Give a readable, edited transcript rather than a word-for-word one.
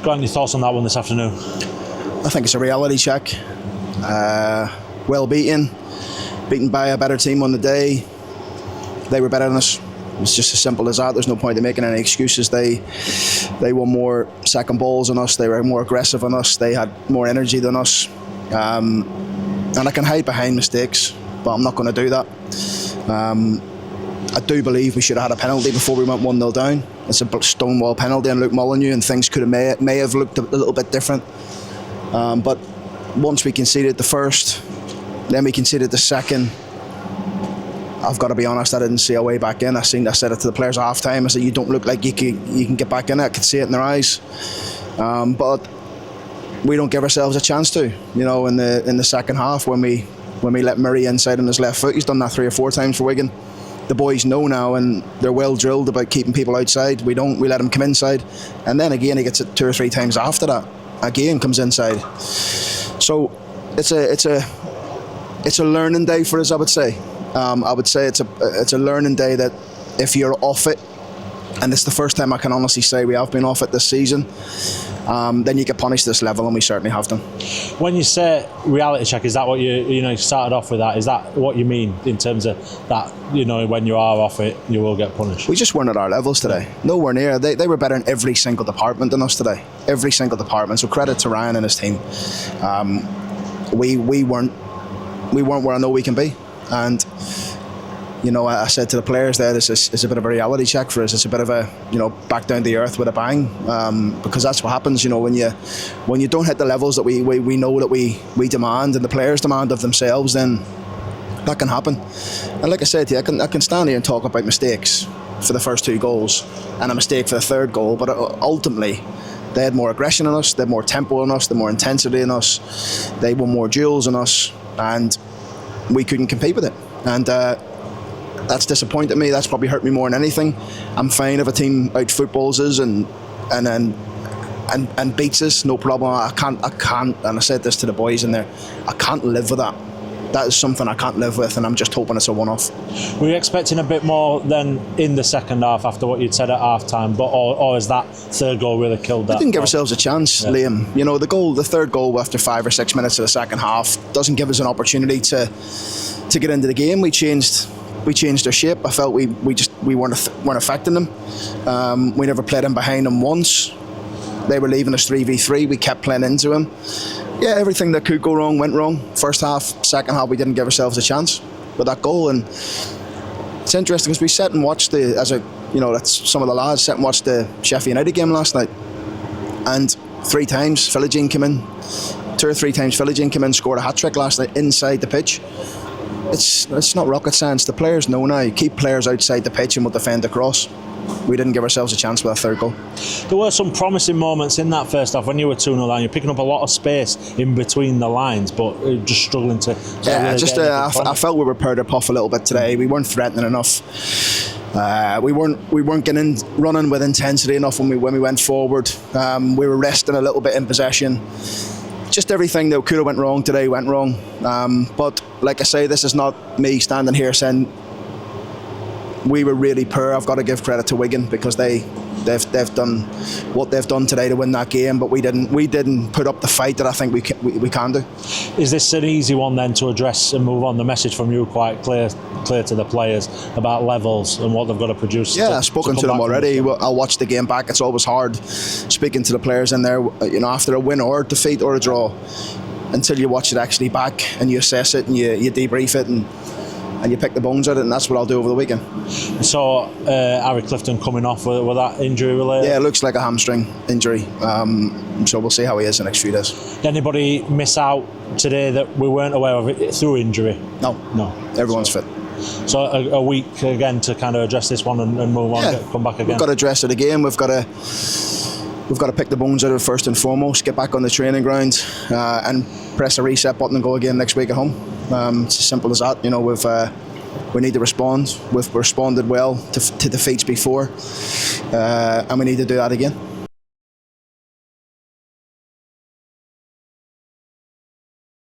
Go on, your thoughts on that one this afternoon? I think it's a reality check. Well beaten by a better team on the day. They were better than us. It's just as simple as that. There's no point in making any excuses. They won more second balls than us. They were more aggressive than us. They had more energy than us. And I can hide behind mistakes, but I'm not going to do that. I do believe we should have had a penalty before we went 1-0 down. It's a stonewall penalty on Luke Molyneux, and things may have looked a little bit different. But once we conceded the first, then we conceded the second. I've got to be honest, I didn't see a way back in. I said it to the players at half time. I said, you don't look like you can get back in it. I could see it in their eyes. But we don't give ourselves a chance to. You know, in the second half when we let Murray inside on his left foot, he's done that 3 or 4 times for Wigan. The boys know now, and they're well drilled about keeping people outside. We don't. We let him come inside, and then again he gets it 2 or 3 times after that. Again comes inside. So it's a learning day for us, I would say. I would say it's a learning day that if you're off it, and it's the first time I can honestly say we have been off it this season, then you get punished this level, and we certainly have done. When you say reality check, is that what you started off with that? Is that what you mean in terms of that, when you are off it, you will get punished? We just weren't at our levels today. Nowhere near. They were better in every single department than us today. Every single department. So credit to Ryan and his team. We weren't where I know we can be. And I said to the players there, this is a bit of a reality check for us. It's a bit of a back down to earth with a bang, because that's what happens. When you don't hit the levels that we know that we demand and the players demand of themselves, then that can happen. And like I said to you, I can stand here and talk about mistakes for the first 2 goals and a mistake for the 3rd goal, but ultimately they had more aggression in us, they had more tempo in us, they had more intensity in us, they won more duels in us, and we couldn't compete with it. And that's disappointed me. That's probably hurt me more than anything. I'm fine if a team out footballs us and beats us, no problem. I can't, and I said this to the boys in there, I can't live with that. That is something I can't live with, and I'm just hoping it's a one-off. Were you expecting a bit more then in the second half after what you'd said at half-time, or is that 3rd goal really killed that? We didn't give ourselves a chance, yeah. Liam. The 3rd goal after 5 or 6 minutes of the second half doesn't give us an opportunity to get into the game. We changed our shape. I felt we weren't affecting them. We never played in behind them once. They were leaving us 3v3. We kept playing into them. Yeah, everything that could go wrong went wrong. First half, second half, we didn't give ourselves a chance with that goal. And it's interesting because we sat and watched that's some of the lads sat and watched the Sheffield United game last night, and 3 times Philogene came in, 2 or 3 times Philogene came in, scored a hat-trick last night inside the pitch. It's not rocket science. The players know now. Keep players outside the pitch and we'll defend across. We didn't give ourselves a chance with that 3rd goal. There were some promising moments in that first half when you were 2-0 down. You're picking up a lot of space in between the lines, but just struggling to. I felt we were paired up off a little bit today. We weren't threatening enough. We weren't getting running with intensity enough when we went forward. We were resting a little bit in possession. Just everything that could have went wrong today went wrong. But like I say, this is not me standing here saying we were really poor. I've got to give credit to Wigan because they've done what they've done today to win that game, but we didn't put up the fight that I think we can do. Is this an easy one then to address and move on? The message from you quite clear to the players about levels and what they've got to produce. Yeah, I've spoken to them already. I'll watch the game back. It's always hard speaking to the players in there, after a win or a defeat or a draw, until you watch it actually back and you assess it and you debrief it and you pick the bones out of it, and that's what I'll do over the weekend. So Harry Clifton coming off with that injury related? Yeah, it looks like a hamstring injury, so we'll see how he is the next few days. Did anybody miss out today that we weren't aware of it through injury? No, everyone's fit. So a week again to kind of address this one and move on, come back again? We've got to address it again. We've got to pick the bones out of it first and foremost, get back on the training ground and press a reset button and go again next week at home. It's as simple as that. We need to respond. We've responded well to defeats before, and we need to do that again.